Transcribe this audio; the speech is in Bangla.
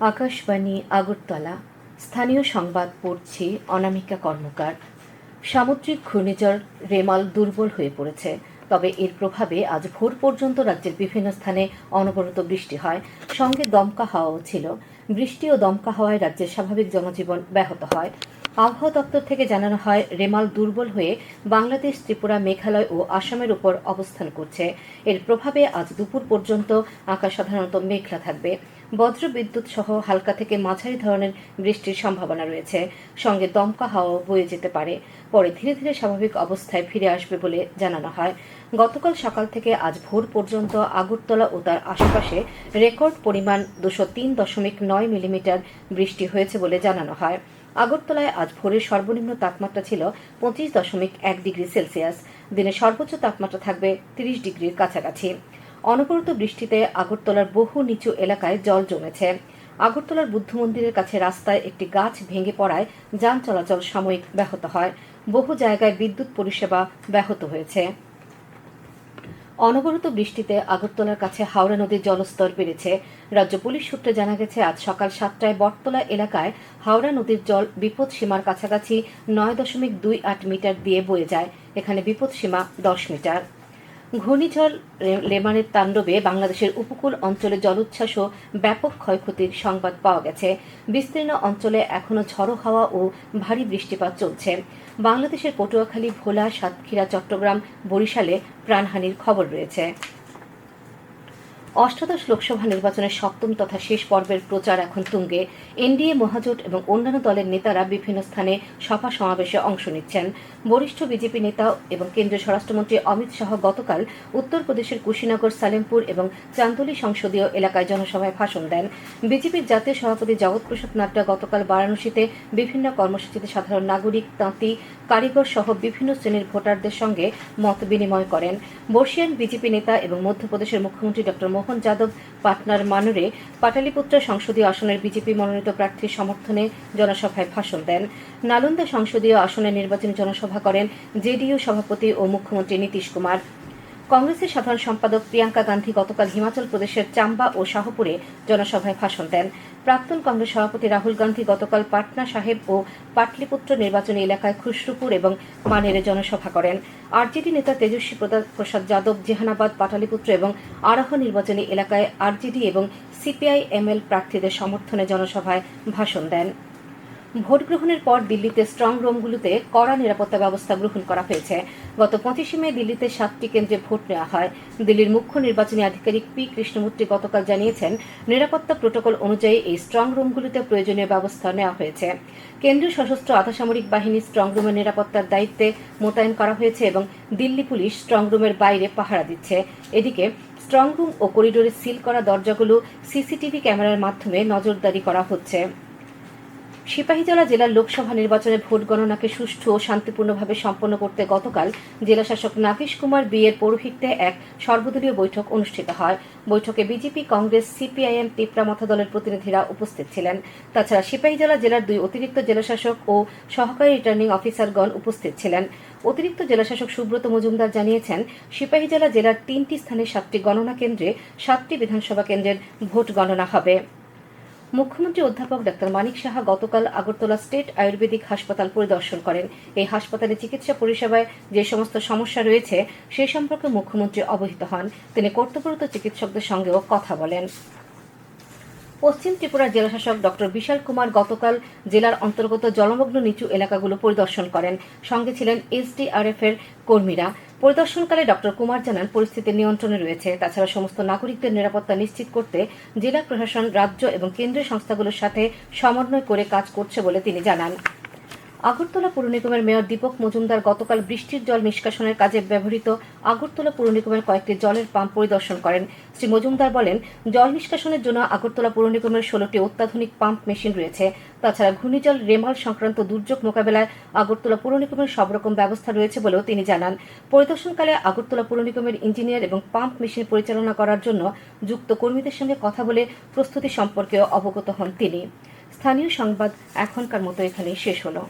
আকাশবাণী আগরতলা। স্থানীয় সংবাদ পড়ছি অনামিকা কর্মকার। সামুদ্রিক ঘূর্ণিঝড় রেমাল দুর্বল হয়ে পড়েছে, তবে এর প্রভাবে আজ ভোর পর্যন্ত রাজ্যের বিভিন্ন স্থানে অনবরত বৃষ্টি হয়, সঙ্গে দমকা হাওয়াও ছিল। বৃষ্টি ও দমকা হাওয়ায় রাজ্যের স্বাভাবিক জনজীবন ব্যাহত হয়। আবহাওয়া দপ্তর থেকে জানানো হয়, রেমাল দুর্বল হয়ে বাংলাদেশ, ত্রিপুরা, মেঘালয় ও আসামের উপর অবস্থান করছে। এর প্রভাবে আজ দুপুর পর্যন্ত আকাশ সাধারণত মেঘলা থাকবে। বজ্র বিদ্যুৎ সহ হালকা থেকে মাঝারি ধরনের বৃষ্টির সম্ভাবনা রয়েছে, সঙ্গে দমকা হাওয়াও বয়ে যেতে পারে। পরে ধীরে ধীরে স্বাভাবিক অবস্থায় ফিরে আসবে বলে জানানো হয়। গতকাল সকাল থেকে আজ ভোর পর্যন্ত আগরতলা ও তার আশেপাশে রেকর্ড পরিমাণ 203.9 মিলিমিটার বৃষ্টি হয়েছে বলে জানানো হয়। আগরতলায় আজ ভোরের সর্বনিম্ন তাপমাত্রা ছিল 25.1 ডিগ্রি সেলসিয়াস। দিনে সর্বোচ্চ তাপমাত্রা থাকবে 30 ডিগ্রির কাছাকাছি। অনবরত বৃষ্টিতে আগরতলার বহু নিচু এলাকায় জল জমেছে। আগরতলার বুদ্ধ মন্দিরের কাছে রাস্তায় একটি গাছ ভেঙে পড়ায় যান চলাচল সাময়িক ব্যাহত হয়। বহু জায়গায় বিদ্যুৎ পরিষেবা ব্যাহত হয়েছে। অনবরত বৃষ্টিতে আগরতলার কাছে হাওড়া নদীর জলস্তর বেড়েছে। রাজ্য পুলিশ সূত্রে জানা গেছে, আজ সকাল 7টায় বটতলা এলাকায় হাওড়া নদীর জল বিপদ সীমার কাছাকাছি 9.28 মিটার দিয়ে বয়ে যায়। এখানে বিপদ সীমা 10 মিটার। ঘূর্ণিঝড় লেমানের তাণ্ডবে বাংলাদেশের উপকূল অঞ্চলে জলোচ্ছ্বাস ও ব্যাপক ক্ষয়ক্ষতির সংবাদ পাওয়া গেছে। বিস্তীর্ণ অঞ্চলে এখনও ঝড়ো হাওয়া ও ভারী বৃষ্টিপাত চলছে। বাংলাদেশের পটুয়াখালী, ভোলা, সাতক্ষীরা, চট্টগ্রাম, বরিশালে প্রাণহানির খবর রয়েছে। অষ্টাদশ লোকসভা নির্বাচনের সপ্তম তথা শেষ পর্বের প্রচার এখন তুঙ্গে। এনডিএ মহাজোট এবং অন্যান্য দলের নেতারা বিভিন্ন স্থানে সভা সমাবেশে অংশ নিচ্ছেন। বরিষ্ঠ বিজেপি নেতা এবং কেন্দ্রীয় স্বরাষ্ট্রমন্ত্রী অমিত শাহ গতকাল উত্তরপ্রদেশের কুশিনগর, সালেমপুর এবং চান্দোলি সংসদীয় এলাকায় জনসভায় ভাষণ দেন। বিজেপির জাতীয় সভাপতি জগৎ প্রসাদ নাড্ডা গতকাল বারাণসীতে বিভিন্ন কর্মসূচিতে সাধারণ নাগরিক, তাঁতি, কারিগর সহ বিভিন্ন শ্রেণীর ভোটারদের সঙ্গে মত বিনিময় করেন। বর্ষিয়ান বিজেপি নেতা এবং মধ্যপ্রদেশের মুখ্যমন্ত্রী ড মোহন যাদব পাটনার মানুরে পাটালিপুত্র সংসদীয় আসনের বিজেপি মনোনীত প্রার্থীর সমর্থনে জনসভায় ভাষণ দেন। নালন্দা সংসদীয় আসনে নির্বাচনী জনসভা করেন জেডিইউ সভাপতি ও মুখ্যমন্ত্রী নীতিশ কুমার। কংগ্রেসের সাধারণ সম্পাদক প্রিয়াঙ্কা গান্ধী গতকাল হিমাচল প্রদেশের চাম্বা ও শাহপুরে জনসভায় ভাষণ দেন। প্রাক্তন কংগ্রেস সভাপতি রাহুল গান্ধী গতকাল পাটনা সাহেব ও পাটলিপুত্র নির্বাচনী এলাকায় খুশরুপুর এবং মানেরে জনসভা করেন। আরজেডি নেতা তেজস্বী প্রসাদ যাদব জেহানাবাদ, পাটালিপুত্র এবং আরাহ নির্বাচনী এলাকায় আরজেডি এবং সিপিআই-এমএল প্রার্থীদের সমর্থনে জনসভায় ভাষণ দেন। ভোট গ্রহণের পর দিল্লিতে স্ট্রং রুমগুলোতে কড়া নিরাপত্তা ব্যবস্থা গ্রহণ করা হয়েছে। গত 25 মে দিল্লিতে 7টি কেন্দ্রে ভোট নেওয়া হয়। দিল্লির মুখ্য নির্বাচনী আধিকারিক পি কৃষ্ণমূর্তি গতকাল জানিয়েছেন, নিরাপত্তা প্রোটোকল অনুযায়ী এই স্ট্রং রুমগুলিতে প্রয়োজনীয় ব্যবস্থা নেওয়া হয়েছে। কেন্দ্রীয় সশস্ত্র আধাসামরিক বাহিনী স্ট্রং রুমের নিরাপত্তার দায়িত্বে মোতায়েন করা হয়েছে এবং দিল্লি পুলিশ স্ট্রং রুমের বাইরে পাহারা দিচ্ছে। এদিকে স্ট্রং রুম ও করিডোরে সিল করা দরজাগুলো সিসিটিভি ক্যামেরার মাধ্যমে নজরদারি করা হচ্ছে। সিপাহীজলা জেলার লোকসভা নির্বাচনে ভোট গণনাকে সুষ্ঠু ও শান্তিপূর্ণভাবে সম্পন্ন করতে গতকাল জেলাশাসক নাগেশ কুমার বি এর পৌরোহিত্যে এক সর্বদলীয় বৈঠক অনুষ্ঠিত হয়। বৈঠকে বিজেপি, কংগ্রেস, সিপিআইএম, তিপ্রা মথা দলের প্রতিনিধিরা উপস্থিত ছিলেন। তাছাড়া সিপাহীজলা জেলার 2 অতিরিক্ত জেলাশাসক ও সহকারী রিটার্নিং অফিসারগণ উপস্থিত ছিলেন। অতিরিক্ত জেলাশাসক সুব্রত মজুমদার জানিয়েছেন, সিপাহীজলা জেলার 3টি স্থানে 7টি গণনা কেন্দ্রে 7টি বিধানসভা কেন্দ্রের ভোট গণনা হবে। মুখ্যমন্ত্রী অধ্যাপক ডাক্তার মানিক সাহা গতকাল আগরতলা স্টেট আয়ুর্বেদিক হাসপাতাল পরিদর্শন করেন। এই হাসপাতালে চিকিৎসা পরিষেবায় যে সমস্ত সমস্যা রয়েছে সে সম্পর্কে মুখ্যমন্ত্রী অবহিত হন। তিনি কর্তব্যরত চিকিৎসকদের সঙ্গেও কথা বলেন। পশ্চিম ত্রিপুরার জেলাশাসক ড বিশাল কুমার গতকাল জেলার অন্তর্গত জলমগ্ন নিচু এলাকাগুলো পরিদর্শন করেন। সঙ্গে ছিলেন এসডিআরএফ এর কর্মীরা। পরিদর্শনকালে ড কুমার জানান, পরিস্থিতি নিয়ন্ত্রণে রয়েছে। তাছাড়া সমস্ত নাগরিকদের নিরাপত্তা নিশ্চিত করতে জেলা প্রশাসন, রাজ্য এবং কেন্দ্রীয় সংস্থাগুলোর সাথে সমন্বয় করে কাজ করছে বলে তিনি জানান। আগরতলা পুর নিগমের মেয়র দীপক মজুমদার গতকাল বৃষ্টির জল নিষ্কাশনের কাজে ব্যবহৃত আগরতলা পুর নিগমের কয়েকটি জলের পাম্প পরিদর্শন করেন। শ্রী মজুমদার বলেন, জল নিষ্কাশনের জন্য আগরতলা পুর নিগমের 16টি অত্যাধুনিক পাম্প মেশিন রয়েছে। তাছাড়া ঘূর্ণিঝড় রেমাল সংক্রান্ত দুর্যোগ মোকাবেলায় আগরতলা পুর নিগমের সব রকম ব্যবস্থা রয়েছে বলেও তিনি জানান। পরিদর্শনকালে আগরতলা পুর নিগমের ইঞ্জিনিয়ার এবং পাম্প মেশিন পরিচালনা করার জন্য যুক্ত কর্মীদের সঙ্গে কথা বলে প্রস্তুতি সম্পর্কেও অবগত হন তিনি। স্থানীয় সংবাদ এখনকার মতো এখানেই শেষ হলো।